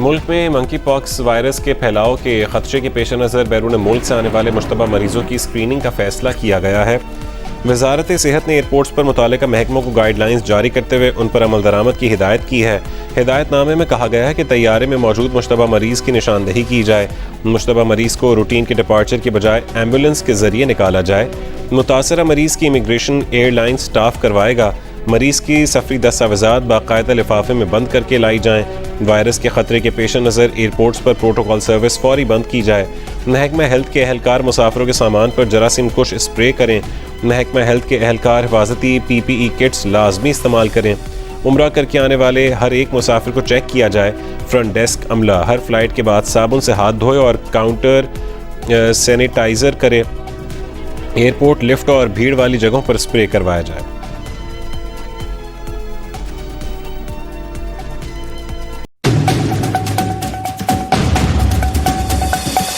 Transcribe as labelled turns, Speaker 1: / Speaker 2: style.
Speaker 1: मुल्क में monkey pox virus के फैलाव के खदशे के पेश नज़र बैरून मुल्क से आने वाले मुश्तबा मरीजों की स्क्रीनिंग का फैसला किया गया है। वजारत सेहत ने एयरपोर्ट्स पर मुतालिका महकमों को गाइडलाइंस जारी करते हुए उन पर अमल दरामद की हिदायत की है। हिदायतनामे में कहा गया है कि तैयारे में मौजूद मुश्तबा मरीज़ की निशानदही की जाए। मुश्तबा मरीज़ को रूटीन के डिपार्चर की बजाय एम्बुलेंस के जरिए निकाला जाए। मुतासरा मरीज़ की इमिग्रेशन एयरलाइन स्टाफ करवाएगा। मरीज़ की सफरी दस्तावेज़ात बाकायदा लिफाफे में बंद करके लाई जाएँ। वायरस के खतरे के पेश नज़र एयरपोर्ट्स पर प्रोटोकॉल सर्विस फौरी बंद की जाए। महकमा हेल्थ के एहलकार मुसाफिरों के सामान पर जरासीम कुश स्प्रे करें। महकमा हेल्थ के एहलकार हिफाजती PPE किट्स लाजमी इस्तेमाल करें। उम्रा करके आने वाले हर एक मुसाफिर को चेक किया जाए। फ्रंट डेस्क अमला हर फ्लाइट के बाद साबुन से हाथ धोए और काउंटर सैनिटाइज़र करे। एयरपोर्ट लिफ्ट और भीड़ वाली जगहों पर स्प्रे करवाया जाए।